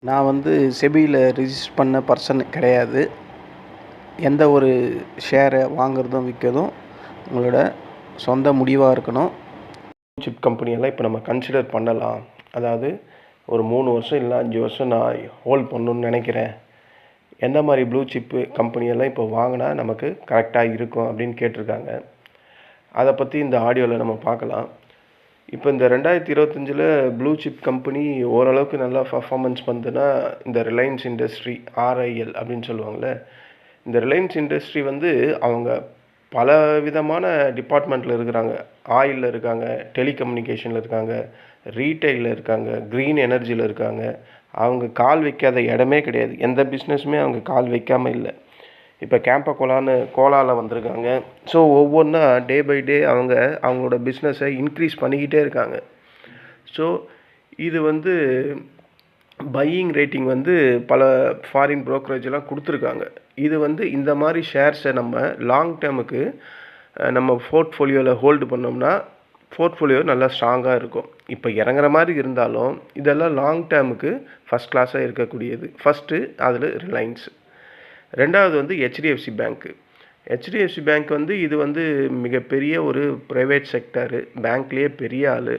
நான் வந்து செபியில் ரிஜிஸ்டர் பண்ண பர்சன் கிடையாது. எந்த ஒரு ஷேரை வாங்குறதும் விற்கிறதும் உங்களோட சொந்த முடிவாக இருக்கணும். சிப் கம்பெனியெல்லாம் இப்போ நம்ம கன்சிடர் பண்ணலாம். அதாவது ஒரு 3 வருஷம் இல்லை 5 வருஷம் நான் ஹோல்ட் பண்ணணுன்னு நினைக்கிறேன். எந்த மாதிரி ப்ளூ சிப்பு கம்பெனியெல்லாம் இப்போ வாங்கினா நமக்கு கரெக்டாக இருக்கும் அப்படின்னு கேட்டிருக்காங்க. அதை பற்றி இந்த ஆடியோவில் நம்ம பார்க்கலாம். இப்போ இந்த 2025 ப்ளூ சிப் கம்பெனி ஓரளவுக்கு நல்லா பர்ஃபார்மன்ஸ் பண்ணுதுன்னா இந்த ரிலையன்ஸ் இண்டஸ்ட்ரி RIL அப்படின்னு சொல்லுவாங்கள்ல. இந்த ரிலையன்ஸ் இண்டஸ்ட்ரி வந்து அவங்க பல விதமான டிபார்ட்மெண்ட்டில் இருக்கிறாங்க. ஆயிலில் இருக்காங்க, டெலிகம்யூனிகேஷனில் இருக்காங்க, ரீட்டைலில் இருக்காங்க, க்ரீன் எனர்ஜியில் இருக்காங்க. அவங்க கால் வைக்காத இடமே கிடையாது. எந்த பிஸ்னஸுமே அவங்க கால் வைக்காமல் இல்லை. இப்போ கோலாவில் வந்திருக்காங்க. ஸோ ஒவ்வொன்றா டே பை டே அவங்களோட பிஸ்னஸை இன்க்ரீஸ் பண்ணிக்கிட்டே இருக்காங்க. ஸோ இது வந்து பையிங் ரேட்டிங் வந்து பல ஃபாரின் ப்ரோக்கரேஜெலாம் கொடுத்துருக்காங்க. இது வந்து இந்த மாதிரி ஷேர்ஸை நம்ம லாங் டேர்முக்கு நம்ம போர்ட்ஃபோலியோவில் ஹோல்டு பண்ணோம்னா போர்ட்ஃபோலியோ நல்லா ஸ்ட்ராங்காக இருக்கும். இப்போ இறங்குற மாதிரி இருந்தாலும் இதெல்லாம் லாங் டேர்முக்கு ஃபஸ்ட் கிளாஸாக இருக்கக்கூடியது. ஃபஸ்ட்டு அதில் ரிலையன்ஸ். ரெண்டாவது வந்து HDFC பேங்க்கு. HDFC பேங்க் வந்து இது வந்து மிகப்பெரிய ஒரு ப்ரைவேட் செக்டரு. பேங்க்லேயே பெரிய ஆள்.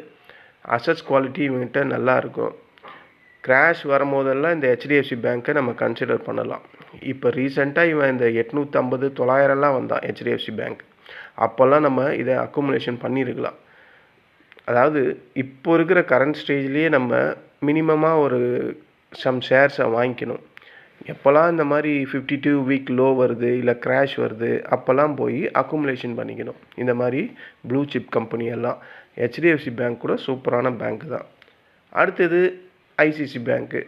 அசட்ஸ் குவாலிட்டி இவங்ககிட்ட நல்லாயிருக்கும். கிராஷ் வரும்போதெல்லாம் இந்த HDFC பேங்க்கை நம்ம கன்சிடர் பண்ணலாம். இப்போ ரீசெண்டாக இவன் இந்த 850 900 வந்தான் HDFC பேங்க். அப்போல்லாம் நம்ம இதை அக்குமுலேஷன் பண்ணியிருக்கலாம். அதாவது இப்போ இருக்கிற கரண்ட் ஸ்டேஜ்லேயே நம்ம மினிமமாக ஒரு சம் ஷேர்ஸை வாங்கிக்கணும். எப்போல்லாம் இந்த மாதிரி 52 வீக் லோ வருது இல்லை கிராஷ் வருது அப்போல்லாம் போய் அக்குமுலேஷன் பண்ணிக்கணும். இந்த மாதிரி ப்ளூ சிப் கம்பெனியெல்லாம் HDFC பேங்க் கூட சூப்பரான பேங்க் தான். அடுத்தது ICICI பேங்க்கு.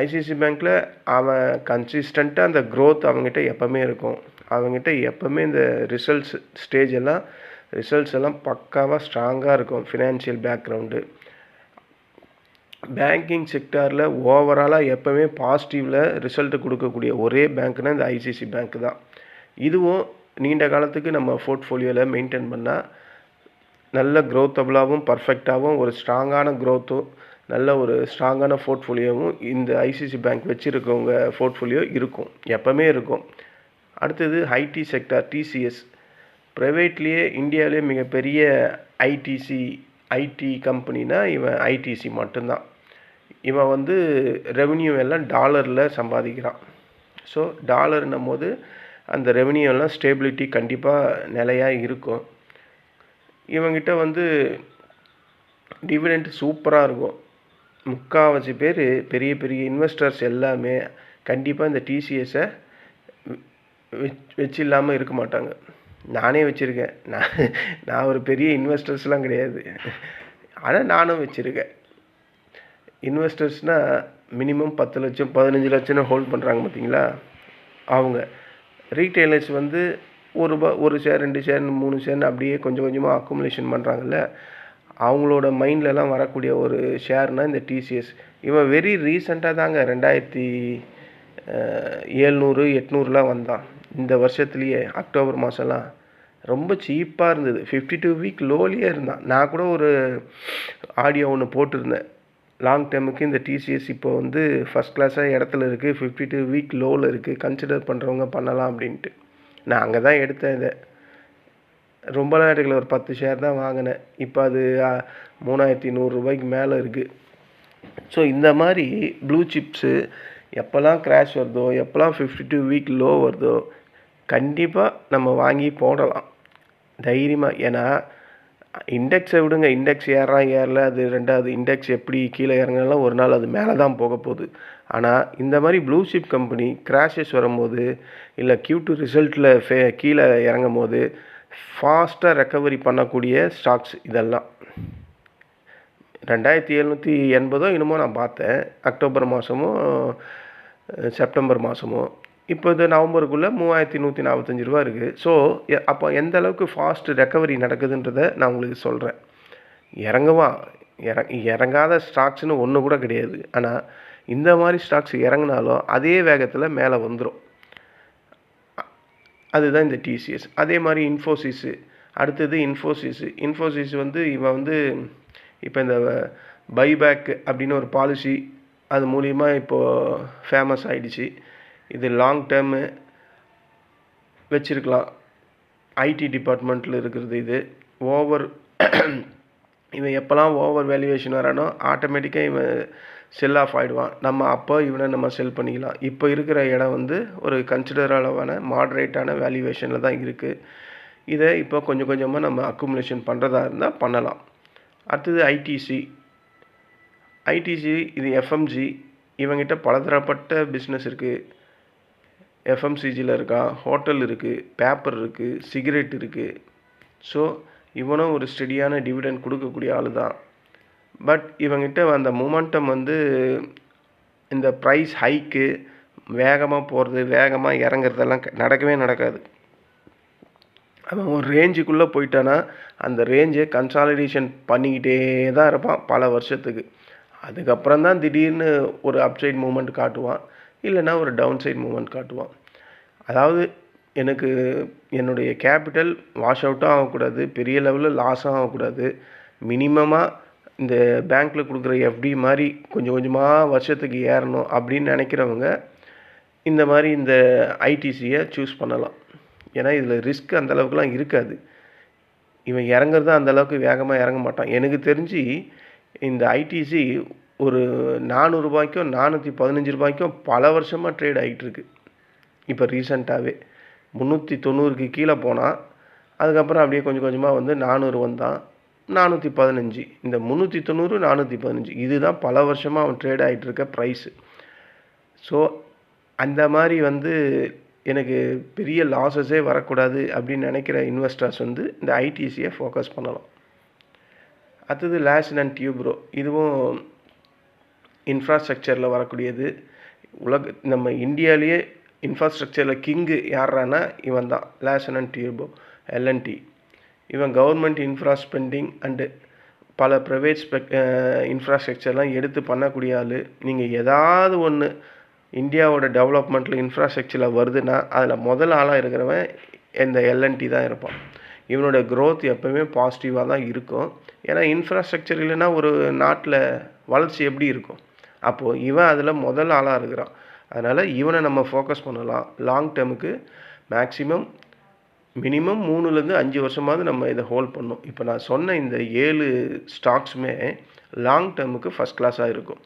ICICI பேங்க்கில் அவன் கன்சிஸ்டண்ட்டாக அந்த க்ரோத் அவங்ககிட்ட எப்போவுமே இருக்கும். அவங்ககிட்ட எப்போவுமே இந்த ரிசல்ட்ஸ் எல்லாம் பக்காவாக ஸ்ட்ராங்காக இருக்கும். ஃபினான்ஷியல் பேக்ரவுண்டு, பேங்கிங் செக்டாரில் ஓவராலாக எப்போவுமே பாசிட்டிவில் ரிசல்ட்டு கொடுக்கக்கூடிய ஒரே பேங்க்னால் இந்த ICICI பேங்க் தான். இதுவும் நீண்ட காலத்துக்கு நம்ம போர்ட்ஃபோலியோவில் மெயின்டைன் பண்ணால் நல்ல க்ரோத்தபுளாகவும் பர்ஃபெக்டாகவும் ஒரு ஸ்ட்ராங்கான க்ரோத்தும் நல்ல ஒரு ஸ்ட்ராங்கான போர்ட்ஃபோலியோவும் இந்த ICICI பேங்க் வச்சுருக்கவங்க போர்ட்ஃபோலியோ இருக்கும், எப்போவுமே இருக்கும். அடுத்தது IT செக்டார் TCS. ப்ரைவேட்லேயே இந்தியாவிலே மிகப்பெரிய ஐடி கம்பெனினா இவன் ITC மட்டும்தான். இவன் வந்து ரெவென்யூ எல்லாம் டாலரில் சம்பாதிக்கிறான். ஸோ டாலர்னும் போது அந்த ரெவென்யூ எல்லாம் ஸ்டேபிலிட்டி கண்டிப்பாக நிலையாக இருக்கும். இவங்கிட்ட வந்து டிவிடெண்ட் சூப்பராக இருக்கும். முக்கால்வாசி பேர் பெரிய பெரிய இன்வெஸ்டர்ஸ் எல்லாமே கண்டிப்பாக இந்த TCSஐ வச்சு இல்லாமல் இருக்க மாட்டாங்க. நானே வச்சுருக்கேன். நான் ஒரு பெரிய இன்வெஸ்டர்ஸ்லாம் கிடையாது, ஆனால் நானும் வச்சுருக்கேன். இன்வெஸ்டர்ஸ்னால் மினிமம் 10 லட்சம் 15 லட்சம்னு ஹோல்ட் பண்ணுறாங்க பார்த்தீங்களா. அவங்க ரீட்டைலர்ஸ் வந்து ஒரு ஷேர் 2 ஷேர் 3 ஷேர்னு அப்படியே கொஞ்சம் கொஞ்சமாக அக்குமுலேஷன் பண்ணுறாங்கல்ல. அவங்களோட மைண்ட்லலாம் வரக்கூடிய ஒரு ஷேர்னால் இந்த TCS. இவன் வெரி ரீசெண்டாக தாங்க 2700 800 வந்தான். இந்த வருஷத்துலேயே அக்டோபர் மாதம்லாம் ரொம்ப சீப்பாக இருந்தது. 52 வீக் லோலியே இருந்தான். நான் கூட ஒரு ஆடியோ ஒன்று போட்டிருந்தேன். லாங் டேர்முக்கு இந்த TCS இப்போ வந்து ஃபஸ்ட் கிளாஸாக இடத்துல இருக்குது, 52 வீக் லோவில் இருக்குது, கன்சிடர் பண்ணுறவங்க பண்ணலாம் அப்படின்ட்டு. நான் அங்கே தான் எடுத்தேன். இதை ரொம்பலாம் எடுக்கல, ஒரு 10 ஷேர் தான் வாங்கினேன். இப்போ அது 3100 ரூபாய்க்கு மேலே இருக்குது. ஸோ இந்த மாதிரி ப்ளூ சிப்ஸு எப்போல்லாம் கிராஷ் வருதோ, எப்போல்லாம் 52 வீக் லோ வருதோ கண்டிப்பாக நம்ம வாங்கி போடலாம் தைரியமாக. ஏன்னா இண்டெக்ஸை விடுங்க, இண்டெக்ஸ் ஏறல, அது ரெண்டாவது இண்டெக்ஸ் எப்படி கீழே இறங்கலாம், ஒரு நாள் அது மேலே தான் போக போகுது. ஆனால் இந்த மாதிரி ப்ளூ சிப் கம்பெனி கிராஷஸ் வரும்போது இல்லை Q2 ரிசல்ட்டில் கீழே இறங்கும் போது ஃபாஸ்ட்டாக ரெக்கவரி பண்ணக்கூடிய ஸ்டாக்ஸ் இதெல்லாம். 2780 என்னமோ நான் பார்த்தேன், அக்டோபர் மாதமோ செப்டம்பர் மாதமோ. இப்போ இது நவம்பருக்குள்ளே 3145 ரூபா இருக்குது. ஸோ அப்போ எந்த அளவுக்கு ஃபாஸ்ட் ரெக்கவரி நடக்குதுன்றதை நான் உங்களுக்கு சொல்கிறேன். இறங்காத ஸ்டாக்ஸ்னு ஒன்று கூட கிடையாது. ஆனால் இந்த மாதிரி ஸ்டாக்ஸ் இறங்கினாலும் அதே வேகத்தில் மேலே வந்துடும். அதுதான் இந்த TCS. அதே மாதிரி இன்ஃபோசிஸு. அடுத்தது இன்ஃபோசிஸ் வந்து இவன் வந்து இப்போ இந்த பைபேக் அப்படின்னு ஒரு பாலிசி அது மூலிமா இப்போது ஃபேமஸ் ஆகிடுச்சு. இது லாங் டேர்மு வச்சுருக்கலாம். ஐடி டிபார்ட்மெண்ட்டில் இருக்கிறது இது. இவன் எப்போல்லாம் ஓவர் வேல்யூவேஷன் வரானோ ஆட்டோமேட்டிக்காக இவன் செல் ஆஃப் ஆகிடுவான். அப்போ இவனை நம்ம செல் பண்ணிக்கலாம். இப்போ இருக்கிற இடம் வந்து ஒரு கன்சிடர் அளவான மாட்ரேட்டான வேல்யூவேஷனில் தான் இருக்குது. இதை இப்போ கொஞ்சம் கொஞ்சமாக நம்ம அக்குமுலேஷன் பண்ணுறதா இருந்தால் பண்ணலாம். அடுத்தது ஐடிசி இது எஃப்எம்ஜி. இவங்கிட்ட பலதரப்பட்ட பிஸ்னஸ் இருக்குது. எஃப்எம்சிஜியில் இருக்கான், ஹோட்டல் இருக்குது, பேப்பர் இருக்குது, சிகரெட் இருக்குது. ஸோ இவனும் ஒரு ஸ்டெடியான டிவிடெண்ட் கொடுக்கக்கூடிய ஆள் தான். பட் இவங்கிட்ட அந்த மொமெண்டம் வந்து இந்த ப்ரைஸ் ஹைக்கு, வேகமாக போகிறது, வேகமாக இறங்குறதெல்லாம் நடக்கவே நடக்காது. அவன் ஒரு ரேஞ்சுக்குள்ளே போயிட்டானா அந்த ரேஞ்சை கன்சாலிடேஷன் பண்ணிக்கிட்டே தான் இருப்பான் பல வருஷத்துக்கு. அதுக்கப்புறம் தான் திடீர்னு ஒரு அப்சைட் மூமெண்ட் காட்டுவான், இல்லைன்னா ஒரு டவுன் சைட் மூமெண்ட் காட்டுவான். அதாவது எனக்கு என்னுடைய கேபிட்டல் வாஷ் அவுட்டும் ஆகக்கூடாது, பெரிய லெவலில் லாஸும் ஆகக்கூடாது. மினிமமாக இந்த பேங்க்கில் கொடுக்குற எஃப்டி மாதிரி கொஞ்சம் கொஞ்சமாக வருஷத்துக்கு ஏறணும் அப்படின்னு நினைக்கிறவங்க இந்த மாதிரி இந்த ஐடிசியை சூஸ் பண்ணலாம். ஏன்னா இதில் ரிஸ்க் அந்தளவுக்குலாம் இருக்காது. இவன் இறங்குறது அந்தளவுக்கு வேகமாக இறங்க மாட்டான். எனக்கு தெரிஞ்சு இந்த ஐடிசி ஒரு 400 ரூபாய்க்கும் 415 ரூபாய்க்கும் பல வருஷமாக ட்ரேட் ஆகிட்டுருக்கு. இப்போ ரீசெண்டாகவே 390க்கு கீழே போனால் அதுக்கப்புறம் அப்படியே கொஞ்சம் கொஞ்சமாக வந்து 400 வந்தான், 415. இந்த 390 415 இதுதான் பல வருஷமாக அவன் ட்ரேட் ஆகிட்டுருக்க ப்ரைஸு. ஸோ அந்த மாதிரி வந்து எனக்கு பெரிய லாஸஸே வரக்கூடாது அப்படின்னு நினைக்கிற இன்வெஸ்டர்ஸ் வந்து இந்த ஐடிசியை ஃபோக்கஸ் பண்ணலாம். அடுத்தது லார்சன் அண்ட் டியூப்ரோ. இதுவும் இன்ஃப்ராஸ்ட்ரக்சரில் வரக்கூடியது. நம்ம இந்தியாவிலேயே இன்ஃப்ராஸ்ட்ரக்சரில் கிங்கு யாரானா இவன் தான், லார்சன் அண்ட் டியூப்ரோ, எல்என்டி. இவன் கவர்மெண்ட் இன்ஃப்ராஸ்பெண்டிங் அண்டு பல ப்ரைவேட் இன்ஃப்ராஸ்ட்ரக்சர்லாம் எடுத்து பண்ணக்கூடிய ஆள். நீங்கள் ஏதாவது ஒன்று இந்தியாவோட டெவலப்மெண்ட்டில் இன்ஃப்ராஸ்ட்ரக்சரில் வருதுன்னா அதில் முதல் ஆளாக இருக்கிறவன் இந்த எல்என்டி தான் இருப்பான். இவனோட க்ரோத் எப்போவுமே பாசிட்டிவாக தான் இருக்கும். ஏன்னா இன்ஃப்ராஸ்ட்ரக்சர் இல்லைன்னா ஒரு நாட்டில் வளர்ச்சி எப்படி இருக்கும்? அப்போது இவன் அதில் முதல் ஆளாக இருக்கிறான். அதனால் இவனை நம்ம ஃபோக்கஸ் பண்ணலாம். லாங் டேர்முக்கு மினிமம் 3லேருந்து 5 வருஷமாவது நம்ம இதை ஹோல்ட் பண்ணணும். இப்போ நான் சொன்ன இந்த 7 ஸ்டாக்ஸுமே லாங் டேர்முக்கு ஃபஸ்ட் கிளாஸாக இருக்கும்.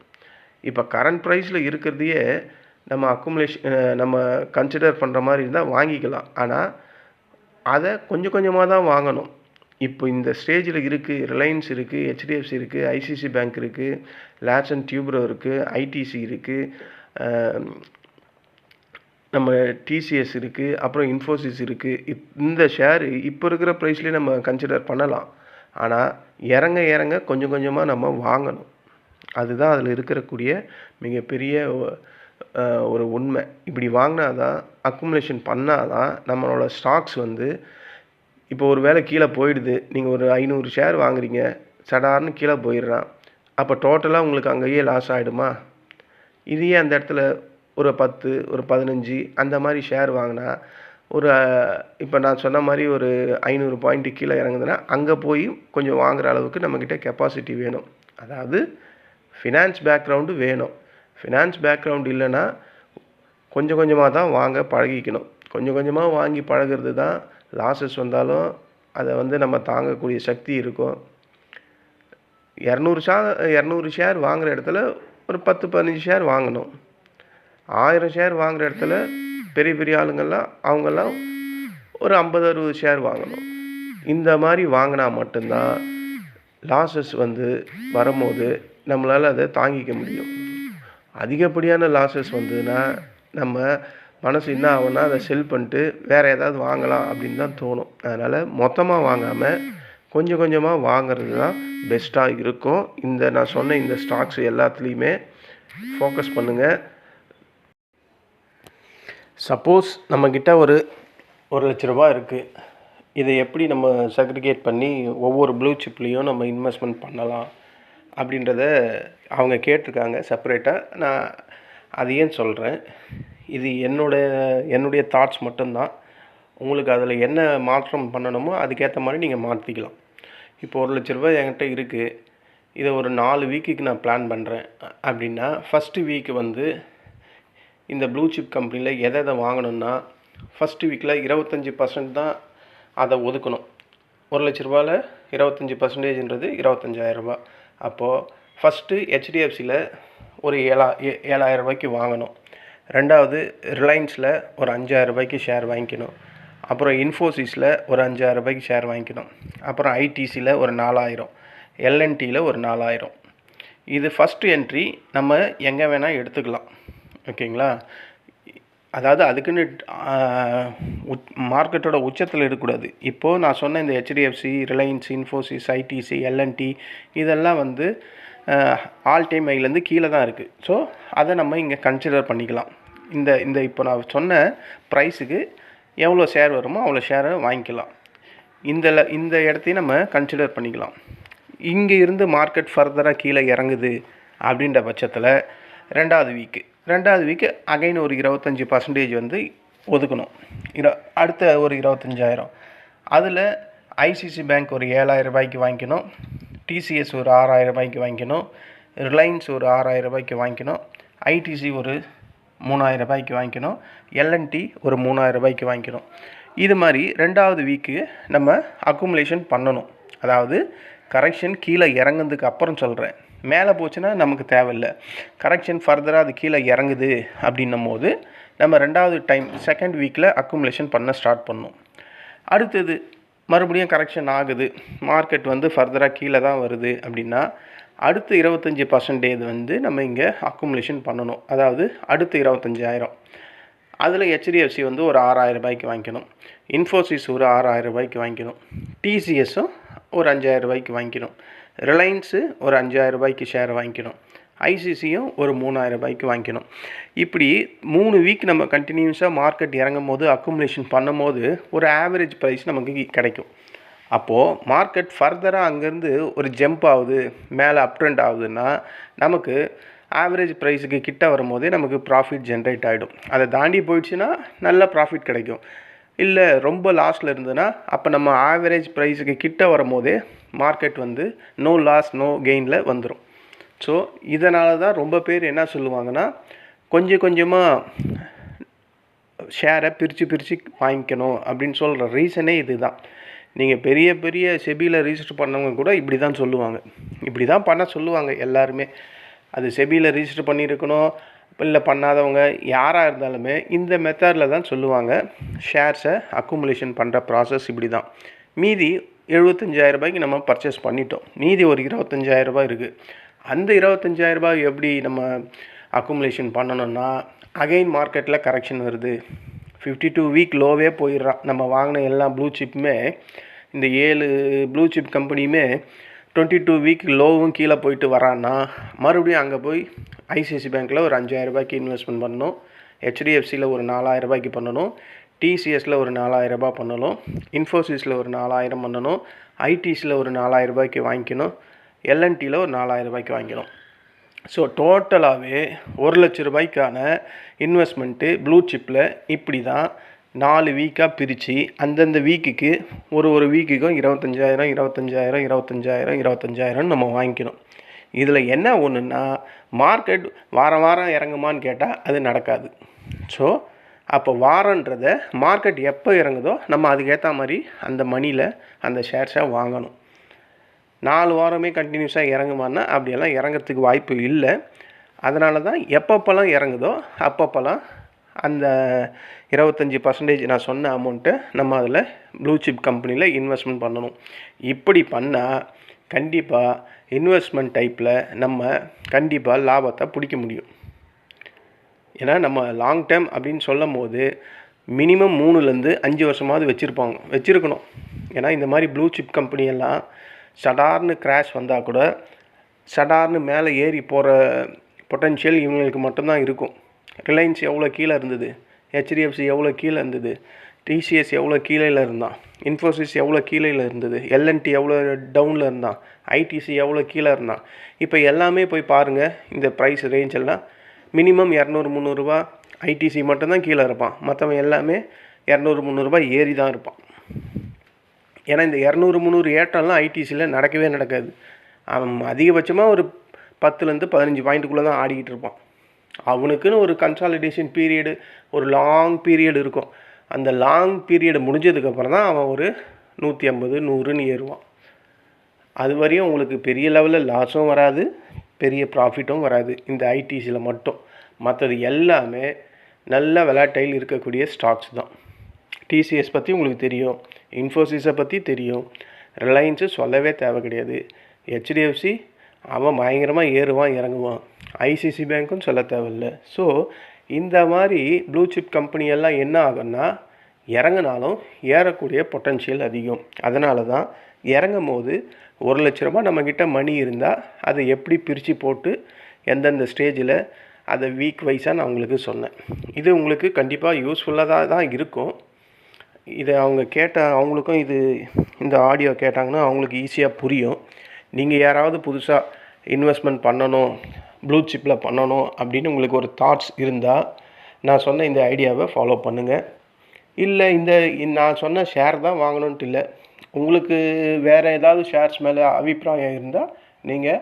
இப்போ கரண்ட் ப்ரைஸில் இருக்கிறதையே நம்ம கன்சிடர் பண்ணுற மாதிரி இருந்தால் வாங்கிக்கலாம். ஆனால் அதை கொஞ்சம் கொஞ்சமாக தான் வாங்கணும். இப்போ இந்த ஸ்டேஜில் இருக்குது, ரிலையன்ஸ் இருக்குது, ஹெச்டிஎஃப்சி இருக்குது, ஐசிசி பேங்க் இருக்குது, லார்சன் டியூப்ரோ இருக்குது, ஐடிசி இருக்குது, நம்ம டிசிஎஸ் இருக்குது, அப்புறம் இன்ஃபோசிஸ் இருக்குது. இந்த ஷேர் இப்போ இருக்கிற ப்ரைஸ்லேயே நம்ம கன்சிடர் பண்ணலாம். ஆனால் இறங்க கொஞ்சம் கொஞ்சமாக நம்ம வாங்கணும். அதுதான் அதில் இருக்கக்கூடிய மிகப்பெரிய ஒரு உண்மை. இப்படி வாங்கினா தான், அக்குமுலேஷன் பண்ணால் தான் நம்மளோட ஸ்டாக்ஸ் வந்து இப்போ ஒரு வேளை கீழே போயிடுது. நீங்கள் ஒரு 500 ஷேர் வாங்குறீங்க, சடார்னு கீழே போயிடுறான். அப்போ டோட்டலாக உங்களுக்கு அங்கேயே லாஸ் ஆகிடுமா? இதையே அந்த இடத்துல ஒரு 10, ஒரு 15 அந்த மாதிரி ஷேர் வாங்கினா இப்போ நான் சொன்ன மாதிரி ஒரு 500 பாயிண்ட்டு கீழே இறங்குதுன்னா அங்கே போய் கொஞ்சம் வாங்குகிற அளவுக்கு நம்மக்கிட்ட கெப்பாசிட்டி வேணும். அதாவது ஃபினான்ஸ் பேக்ரவுண்டு வேணும். ஃபினான்ஸ் பேக்ரவுண்டு இல்லைன்னா கொஞ்சம் கொஞ்சமாக தான் வாங்க பழகிக்கணும். கொஞ்சம் கொஞ்சமாக வாங்கி பழகிறது தான் லாஸஸ் வந்தாலும் அதை வந்து நம்ம தாங்கக்கூடிய சக்தி இருக்கும். 200 ஷேர் வாங்குகிற இடத்துல ஒரு 10-15 ஷேர் வாங்கணும். 1000 ஷேர் வாங்குகிற இடத்துல பெரிய பெரிய ஆளுங்கள்லாம் அவங்கெல்லாம் ஒரு 50-60 ஷேர் வாங்கணும். இந்த மாதிரி வாங்கினா மட்டும்தான் லாஸஸ் வந்து வரும்போது நம்மளால் அதை தாங்கிக்க முடியும். அதிகப்படியான லாஸஸ் வந்ததுன்னா நம்ம மனசு என்ன ஆகும்னா அதை செல் பண்ணிட்டு வேறு ஏதாவது வாங்கலாம் அப்படின்னு தான் தோணும். அதனால் மொத்தமாக வாங்காமல் கொஞ்சம் கொஞ்சமாக வாங்கிறது தான் பெஸ்ட்டாக இருக்கும். நான் சொன்ன இந்த ஸ்டாக்ஸ் எல்லாத்துலேயுமே ஃபோக்கஸ் பண்ணுங்கள். சப்போஸ் நம்மக்கிட்ட ஒரு 1,00,000 ரூபா இருக்குது. இதை எப்படி நம்ம செக்ரிகேட் பண்ணி ஒவ்வொரு ப்ளூ சிப்லேயும் நம்ம இன்வெஸ்ட்மெண்ட் பண்ணலாம் அப்படின்றத அவங்க கேட்டிருக்காங்க செப்பரேட்டாக. நான் அதையும் சொல்கிறேன். இது என்னுடைய தாட்ஸ் மட்டும்தான். உங்களுக்கு அதில் என்ன மாற்றம் பண்ணணுமோ அதுக்கேற்ற மாதிரி நீங்கள் மாற்றிக்கலாம். இப்போ 1,00,000 ரூபாய் என்கிட்ட இருக்குது. இதை ஒரு 4 வீக்குக்கு நான் பிளான் பண்ணுறேன் அப்படின்னா, ஃபஸ்ட்டு வீக் வந்து இந்த ப்ளூ சிப் கம்பெனியில் எதை வாங்கணும்னா, ஃபஸ்ட்டு வீக்கில் 25% தான் அதை ஒதுக்கணும். ₹1,00,000 25%ன்றது ₹25,000. அப்போது ஃபஸ்ட்டு ஹெச்டிஎஃப்சியில் ஒரு ₹7,000 வாங்கணும். ரெண்டாவது ரிலையன்ஸில் ஒரு ₹5,000 ஷேர் வாங்கிக்கணும். அப்புறம் இன்ஃபோசிஸில் ஒரு ₹5,000 ஷேர் வாங்கிக்கணும். அப்புறம் ஐடிசியில் ஒரு 4,000, எல்என்டியில் ஒரு 4,000. இது ஃபஸ்ட்டு என்ட்ரி. நம்ம எங்கே வேணால் எடுத்துக்கலாம். ஓகேங்களா? அதாவது அதுக்குன்னு மார்க்கெட்டோட உச்சத்தில் இருக்கக்கூடாது. இப்போது நான் சொன்ன இந்த ஹெச்டிஎஃப்சி, ரிலையன்ஸ், இன்ஃபோசிஸ், ஐடிசி, எல்என்டி இதெல்லாம் வந்து ஆல் டைம் ஹைலேருந்து கீழே தான் இருக்குது. ஸோ அதை நம்ம இங்கே கன்சிடர் பண்ணிக்கலாம். இந்த இப்போ நான் சொன்ன ப்ரைஸுக்கு எவ்வளோ ஷேர் வருமோ அவ்வளோ ஷேரை வாங்கிக்கலாம். இந்த இடத்தையும் நம்ம கன்சிடர் பண்ணிக்கலாம். இங்கே இருந்து மார்க்கெட் ஃபர்தராக கீழே இறங்குது அப்படின்ற பட்சத்தில் ரெண்டாவது வீக்கு அகைன் ஒரு 25% வந்து ஒதுக்கணும். அடுத்த ஒரு 25,000. அதில் ஐசிசி பேங்க் ஒரு ₹7,000 வாங்கிக்கணும். டிசிஎஸ் ஒரு ₹6,000 வாங்கிக்கணும். ரிலையன்ஸ் ஒரு ₹6,000 வாங்கிக்கணும். ஐடிசி ஒரு ₹3,000 வாங்கிக்கணும். எல்என்டி ஒரு ₹3,000 வாங்கிக்கணும். இது மாதிரி ரெண்டாவது வீக்கு நம்ம அக்குமுலேஷன் பண்ணணும். அதாவது கரெக்ஷன் கீழே இறங்குனதுக்கு அப்புறம் சொல்கிறேன். மேலே போச்சுன்னா நமக்கு தேவையில்லை. கரெக்ஷன் ஃபர்தராக அது கீழே இறங்குது அப்படின்னும் போது நம்ம ரெண்டாவது டைம் செகண்ட் வீக்கில் அக்குமுலேஷன் பண்ண ஸ்டார்ட் பண்ணணும். அடுத்தது மறுபடியும் கரெக்ஷன் ஆகுது, மார்க்கெட் வந்து ஃபர்தராக கீழே தான் வருது அப்படின்னா அடுத்த 25% வந்து நம்ம இங்கே அக்குமுலேஷன் பண்ணணும். அதாவது அடுத்த 25,000. அதில் ஹெச்டிஎஃப்சி வந்து ஒரு ₹6,000 வாங்கிக்கணும். இன்ஃபோசிஸ் ஒரு ₹6,000 வாங்கிக்கணும். டிசிஎஸும் ஒரு ₹5,000 வாங்கிக்கணும். ரிலையன்ஸு ஒரு ₹5,000 ஷேர் வாங்கிக்கணும். ஐசிசியும் ஒரு ₹3,000 வாங்கிக்கணும். இப்படி 3 வீக் நம்ம கண்டினியூஸாக மார்க்கெட் இறங்கும் போது அக்குமுலேஷன் பண்ணும் போது ஒரு ஆவரேஜ் ப்ரைஸ் நமக்கு கிடைக்கும். அப்போது மார்க்கெட் ஃபர்தராக அங்கேருந்து ஒரு ஜம்ப் ஆகுது, மேலே அப் ட்ரெண்ட் ஆகுதுன்னா நமக்கு ஆவரேஜ் ப்ரைஸுக்கு கிட்ட வரும்போதே நமக்கு ப்ராஃபிட் ஜென்ரேட் ஆகிடும். அதை தாண்டி போயிடுச்சுன்னா நல்ல ப்ராஃபிட் கிடைக்கும். இல்லை ரொம்ப லாஸில் இருந்ததுன்னா அப்போ நம்ம ஆவரேஜ் ப்ரைஸுக்கு கிட்ட வரும்போதே மார்க்கெட் வந்து நோ லாஸ் நோ கெயினில் வந்துடும். ஸோ இதனால தான் ரொம்ப பேர் என்ன சொல்லுவாங்கன்னா, கொஞ்சம் கொஞ்சமாக ஷேரை பிரித்து வாங்கிக்கணும் அப்படின்னு சொல்கிற ரீசனே இது தான். நீங்கள் பெரிய பெரிய செபியில் ரிஜிஸ்டர் பண்ணவங்க கூட இப்படி தான் சொல்லுவாங்க. இப்படி தான் பண்ண சொல்லுவாங்க எல்லாருமே. அது செபியில் ரிஜிஸ்டர் பண்ணியிருக்கணும், இல்லை பண்ணாதவங்க யாராக இருந்தாலுமே இந்த மெத்தடில் தான் சொல்லுவாங்க. ஷேர்ஸை அக்குமுலேஷன் பண்ணுற ப்ராசஸ் இப்படி தான். மீதி ₹75,000 நம்ம பர்ச்சேஸ் பண்ணிட்டோம். மீதி ஒரு ₹25,000 இருக்குது. அந்த ₹25,000 எப்படி நம்ம அக்குமுலேஷன் பண்ணணும்னா, அகைன் மார்க்கெட்டில் கரெக்ஷன் வருது, 52 வீக் லோவே போயிடுறான். நம்ம வாங்கின எல்லா ப்ளூ சிப்புமே, இந்த 7 ப்ளூ சிப் கம்பெனியுமே 22 வீக் லோவும் கீழே போயிட்டு வரான்னா மறுபடியும் அங்கே போய் ஐசிஐசி பேங்க்கில் ஒரு ₹5,000 இன்வெஸ்ட்மெண்ட் பண்ணணும். ஹெச்டிஎஃப்சியில் ஒரு ₹4,000 பண்ணணும். டிசிஎஸில் ஒரு ₹4,000 பண்ணணும். இன்ஃபோசிஸில் ஒரு ₹4,000 பண்ணணும். ஐடிசியில் ஒரு ₹4,000 வாங்கிக்கணும். எல்என்டியில் ஒரு ₹4,000 வாங்கிக்கணும். ஸோ டோட்டலாகவே ₹1,00,000 இன்வெஸ்ட்மெண்ட்டு ப்ளூ சிப்பில் இப்படி தான் 4 வீக்காக பிரித்து அந்தந்த வீக்குக்கு ஒரு வீக்குக்கும் 25,000 25,000 25,000 25,000 நம்ம வாங்கிக்கணும். இதில் என்ன ஒன்றுன்னா, மார்க்கெட் வாரம் இறங்குமான்னு கேட்டால் அது நடக்காது. ஸோ அப்போ வாரன்றதை மார்க்கெட் எப்போ இறங்குதோ நம்ம அதுக்கேற்ற மாதிரி அந்த மணியில் அந்த ஷேர்ஸை வாங்கணும். 4 வாரமே கண்டினியூஸாக இறங்குமான்னா அப்படியெல்லாம் இறங்கிறதுக்கு வாய்ப்பு இல்லை. அதனால தான் எப்பப்போலாம் இறங்குதோ அப்பப்போலாம் அந்த 25% நான் சொன்ன அமௌண்ட்டை நம்ம அதில் ப்ளூ சிப் கம்பெனியில் இன்வெஸ்ட்மெண்ட் பண்ணணும். இப்படி பண்ணால் கண்டிப்பாக இன்வெஸ்ட்மெண்ட் டைப்பில் நம்ம கண்டிப்பாக லாபத்தை பிடிக்க முடியும். ஏன்னா நம்ம லாங் டேர்ம் அப்படின்னு சொல்லும் போது மினிமம் 3லேருந்து 5 வருஷமாவது வச்சுருக்கணும். ஏன்னா இந்த மாதிரி ப்ளூ சிப் கம்பெனியெல்லாம் சடார்னு கிராஷ் வந்தால் கூட சடார்னு மேலே ஏறி போகிற பொட்டென்ஷியல் இவங்களுக்கு மட்டும்தான் இருக்கும். ரிலையன்ஸ் எவ்வளோ கீழே இருந்தது, ஹெச்டிஎஃப்சி எவ்வளோ கீழே இருந்தது, டிசிஎஸ் எவ்வளோ கீழே இருந்தான், இன்ஃபோசிஸ் எவ்வளோ கீழே இருந்தது, எல்என்டி எவ்வளோ டவுனில் இருந்தான், ஐடிசி எவ்வளோ கீழே இருந்தான். இப்போ எல்லாமே போய் பாருங்கள், இந்த ப்ரைஸ் ரேஞ்ச் எல்லாம் மினிமம் ₹200-300. ஐடிசி மட்டும்தான் கீழே இருப்பான், மற்றவன் எல்லாமே ₹200-300 ஏறி தான் இருப்பான். ஏன்னா இந்த 200-300 ஏற்றம்லாம் ஐடிசியில் நடக்கவே நடக்காது. அவன் அதிகபட்சமாக ஒரு 10லேருந்து 15 பாயிண்ட்டுக்குள்ளே தான் ஆடிக்கிட்டு இருப்பான். அவனுக்குன்னு ஒரு கன்சாலிடேஷன் பீரியடு, ஒரு லாங் பீரியட் இருக்கும். அந்த லாங் பீரியடு முடிஞ்சதுக்கப்புறம் தான் அவன் ஒரு 150 100ன்னு ஏறுவான். அது வரையும் உங்களுக்கு பெரிய லெவலில் லாஸும் வராது, பெரிய ப்ராஃபிட்டும் வராது இந்த ஐடிசியில் மட்டும். மற்றது எல்லாமே நல்ல விளையாட்டையில் இருக்கக்கூடிய ஸ்டாக்ஸ் தான். டிசிஎஸ் பற்றி உங்களுக்கு தெரியும், இன்ஃபோசிஸை பற்றி தெரியும், ரிலையன்ஸு சொல்லவே தேவை கிடையாது, ஹெச்டிஎஃப்சி அவன் பயங்கரமாக ஏறுவான் இறங்குவான், ஐசிசி பேங்க்கும் சொல்ல தேவையில்லை. ஸோ இந்த மாதிரி ப்ளூ சிப் கம்பெனியெல்லாம் என்ன ஆகும்னா இறங்கினாலும் ஏறக்கூடிய பொட்டன்ஷியல் அதிகம். அதனால தான் இறங்கும் போது 1 லட்ச ரூபா நம்மக்கிட்ட மணி இருந்தால் அதை எப்படி பிரித்து போட்டு எந்தெந்த ஸ்டேஜில் அதை வீக் வைஸாக நான் உங்களுக்கு சொன்னேன். இது உங்களுக்கு கண்டிப்பாக யூஸ்ஃபுல்லாக தான் இருக்கும். இதை அவங்க அவங்களுக்கும் இந்த ஆடியோ கேட்டாங்கன்னா அவங்களுக்கு ஈஸியாக புரியும். நீங்கள் யாராவது புதுசாக இன்வெஸ்ட்மெண்ட் பண்ணணும், ப்ளூ சிப்பில் பண்ணணும் அப்படின்னு உங்களுக்கு ஒரு தாட்ஸ் இருந்தால் நான் சொன்ன இந்த ஐடியாவை ஃபாலோ பண்ணுங்கள். இல்லை நான் சொன்ன ஷேர் தான் வாங்கணுன்ட்டு இல்லை, உங்களுக்கு வேறு ஏதாவது ஷேர்ஸ் மேலே அபிப்பிராயம் இருந்தால் நீங்கள்,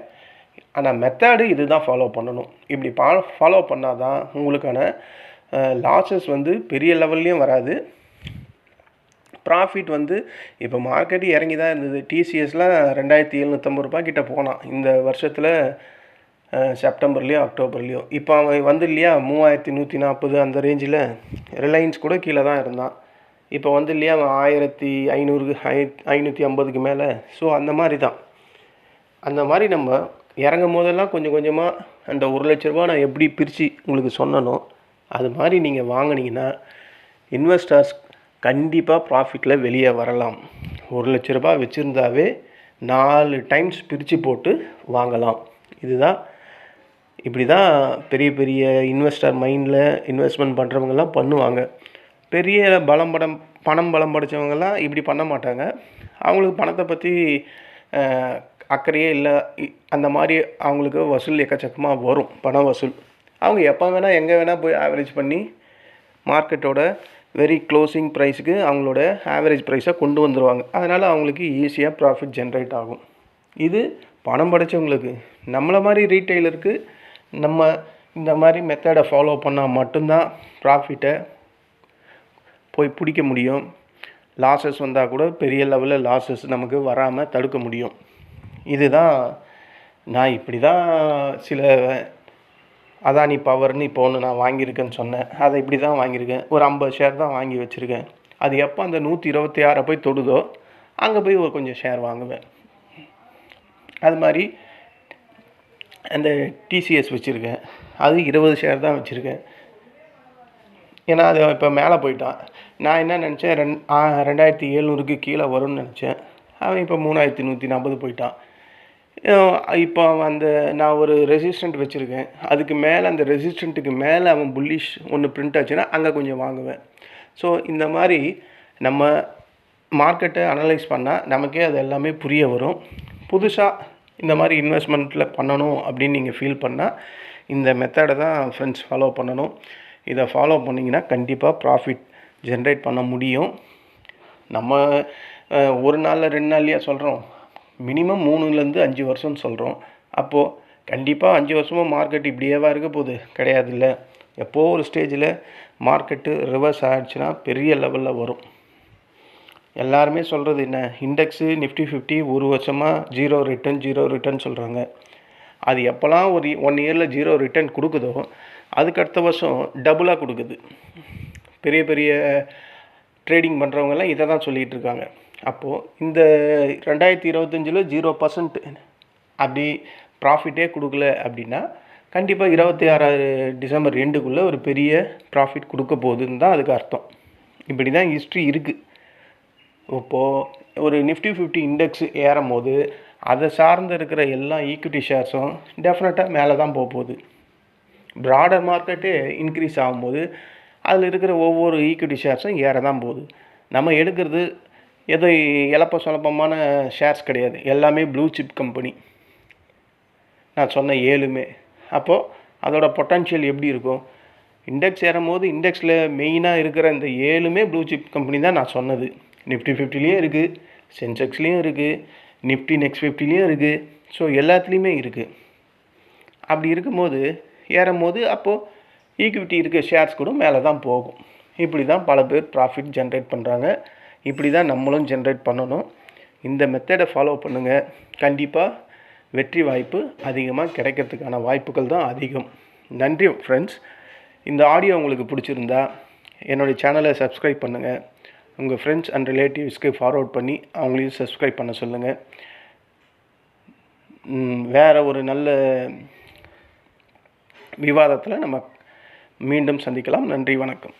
ஆனால் மெத்தடு இது தான் ஃபாலோ பண்ணணும். இப்படி ஃபாலோ பண்ணால் தான் உங்களுக்கான லாஸஸ் பெரிய லெவல்லையும் வராது, ப்ராஃபிட் இப்போ மார்க்கெட்டு இறங்கி தான் இருந்தது. டிசிஎஸ்லாம் 2750 ரூபா கிட்ட போனான் இந்த வருஷத்தில், செப்டம்பர்லேயோ அக்டோபர்லேயோ. இப்போ அவன் இல்லையா 3140 அந்த ரேஞ்சில். ரிலையன்ஸ் கூட கீழே தான் இருந்தான். இப்போ இல்லையா அவன் 1500 550க்கு மேலே. ஸோ அந்த மாதிரி தான். அந்த மாதிரி நம்ம இறங்கும் போதெல்லாம் கொஞ்சம் கொஞ்சமாக அந்த 1 லட்ச ரூபா நான் எப்படி பிரித்து உங்களுக்கு சொன்னனோ அது மாதிரி நீங்கள் வாங்கினீங்கன்னா இன்வெஸ்டர்ஸ் கண்டிப்பாக ப்ராஃபிட்டில் வெளியே வரலாம். 1 லட்ச ரூபா வச்சுருந்தாவே 4 டைம்ஸ் பிரித்து போட்டு வாங்கலாம். இப்படி தான் பெரிய பெரிய இன்வெஸ்டர் மைண்டில் இன்வெஸ்ட்மெண்ட் பண்ணுறவங்கெல்லாம் பண்ணுவாங்க. பெரிய பணம் பலம் படைத்தவங்கெல்லாம் இப்படி பண்ண மாட்டாங்க. அவங்களுக்கு பணத்தை பற்றி அக்கறையே இல்லை. அந்த மாதிரி அவங்களுக்கு வசூல் எக்கச்சக்கமாக வரும், பண வசூல். அவங்க எப்போ வேணால் எங்கே வேணால் போய் ஆவரேஜ் பண்ணி மார்க்கெட்டோட வெரி க்ளோசிங் ப்ரைஸுக்கு அவங்களோட ஆவரேஜ் ப்ரைஸை கொண்டு வந்துடுவாங்க. அதனால் அவங்களுக்கு ஈஸியாக ப்ராஃபிட் ஜென்ரேட் ஆகும். இது பணம் படைத்தவங்களுக்கு. நம்மளை மாதிரி ரீட்டைலருக்கு நம்ம இந்த மாதிரி மெத்தடை ஃபாலோ பண்ணால் மட்டும்தான் ப்ராஃபிட்டை போய் பிடிக்க முடியும். லாஸஸ் வந்தால் கூட பெரிய லெவலில் லாஸஸ் நமக்கு வராமல் தடுக்க முடியும். இதுதான் நான் இப்படி தான் சில அதானி பவர்னு இப்போ ஒன்று நான் வாங்கியிருக்கேன்னு சொன்னேன். அதை இப்படி தான் வாங்கியிருக்கேன். ஒரு 50 ஷேர் தான் வாங்கி வச்சுருக்கேன். அது எப்போ அந்த 126 போய் தொடுதோ அங்கே போய் ஒரு கொஞ்சம் ஷேர் வாங்குவேன். அது மாதிரி அந்த டிசிஎஸ் வச்சுருக்கேன், அது 20 ஷேர் தான் வச்சுருக்கேன். ஏன்னா அது இப்போ மேலே போயிட்டான். நான் என்ன நினச்சேன், 2700க்கு கீழே வரும்னு நினச்சேன். அவன் இப்போ 3140 போயிட்டான். இப்போ நான் ஒரு ரெசிஸ்டண்ட் வச்சுருக்கேன். அதுக்கு மேலே அந்த ரெசிஸ்டண்ட்டுக்கு மேலே அவன் புல்லிஷ் ஒன்று பிரிண்ட் ஆச்சுன்னா அங்கே கொஞ்சம் வாங்குவேன். ஸோ இந்த மாதிரி நம்ம மார்க்கெட்டை அனலைஸ் பண்ணால் நமக்கே அது எல்லாமே புரிய வரும். புதுசாக இந்த மாதிரி இன்வெஸ்ட்மெண்ட்டில் பண்ணணும் அப்படின்னு நீங்கள் ஃபீல் பண்ணால் இந்த மெத்தடை தான் ஃப்ரெண்ட்ஸ் ஃபாலோ பண்ணணும். இதை ஃபாலோ பண்ணிங்கன்னா கண்டிப்பாக ப்ராஃபிட் ஜென்ரேட் பண்ண முடியும். நம்ம ஒரு நாளில் 2 நாள்லையா சொல்கிறோம், மினிமம் 3லேருந்து 5 வருஷம்னு சொல்கிறோம். அப்போது கண்டிப்பாக 5 வருஷமாக மார்க்கெட் இப்படியேவா இருக்க போகுது? கிடையாதுல்ல. எப்போது ஒரு ஸ்டேஜில் மார்க்கெட்டு ரிவர்ஸ் ஆகிடுச்சுன்னா பெரிய லெவலில் வரும். எல்லாருமே சொல்கிறது என்ன, இண்டெக்ஸு நிஃப்டி 50 ஒரு வருஷமாக ஜீரோ ரிட்டர்ன் சொல்கிறாங்க. அது எப்போல்லாம் ஒரு 1 இயரில் 0 ரிட்டர்ன் கொடுக்குதோ அதுக்கு அடுத்த வருஷம் டபுளாக கொடுக்குது. பெரிய பெரிய ட்ரேடிங் பண்ணுறவங்கெல்லாம் இதை தான் சொல்லிகிட்டு இருக்காங்க. அப்போது இந்த 2025 0% அப்படி ப்ராஃபிட்டே கொடுக்கல அப்படின்னா கண்டிப்பாக 26 டிசம்பர் 2க்குள்ளே ஒரு பெரிய ப்ராஃபிட் கொடுக்க போகுதுன்னு தான் அதுக்கு அர்த்தம். இப்படி தான் ஹிஸ்ட்ரி இருக்குது. இப்போது ஒரு நிஃப்டி 50 இண்டெக்ஸ் ஏறும் போது அதை சார்ந்து இருக்கிற எல்லா ஈக்விட்டி ஷேர்ஸும் டெஃபினட்டாக மேலே தான் போகுது. ப்ராடர் மார்க்கெட்டே இன்க்ரீஸ் ஆகும்போது அதில் இருக்கிற ஒவ்வொரு ஈக்விட்டி ஷேர்ஸும் ஏற தான் போகுது. நம்ம எடுக்கிறது ஏதோ இலப்ப ஷேர்ஸ் கிடையாது, எல்லாமே ப்ளூ சிப் கம்பெனி. நான் சொன்ன 7மே. அப்போது அதோட பொட்டன்ஷியல் எப்படி இருக்கும்? இண்டெக்ஸ் ஏறும் போது இண்டெக்ஸில் மெயினாக இருக்கிற இந்த 7மே ப்ளூ சிப் கம்பெனி தான் நான் சொன்னது. நிஃப்டி 50லேயும் இருக்குது, சென்செக்ஸ்லேயும் இருக்குது, நிஃப்டி நெக்ஸ்ட் 50லேயும் இருக்குது. ஸோ எல்லாத்துலேயுமே இருக்குது. அப்படி இருக்கும்போது ஏறும்போது அப்போது ஈக்விட்டி இருக்க ஷேர்ஸ் கூட மேலே தான் போகும். இப்படி தான் பல பேர் ப்ராஃபிட் ஜென்ரேட் பண்ணுறாங்க. இப்படி தான் நம்மளும் ஜென்ரேட் பண்ணணும். இந்த மெத்தடை ஃபாலோ பண்ணுங்கள். கண்டிப்பாக வெற்றி வாய்ப்பு அதிகமாக கிடைக்கிறதுக்கான வாய்ப்புகள் தான் அதிகம். நன்றி ஃப்ரெண்ட்ஸ். இந்த ஆடியோ உங்களுக்கு பிடிச்சிருந்தா என்னுடைய சேனலை சப்ஸ்கிரைப் பண்ணுங்கள். உங்கள் ஃப்ரெண்ட்ஸ் அண்ட் ரிலேட்டிவ்ஸ்க்கு ஃபார்வர்ட் பண்ணி அவங்களையும் சப்ஸ்கிரைப் பண்ண சொல்லுங்கள். வேறு ஒரு நல்ல விவாதத்தில் நம்ம மீண்டும் சந்திக்கலாம். நன்றி, வணக்கம்.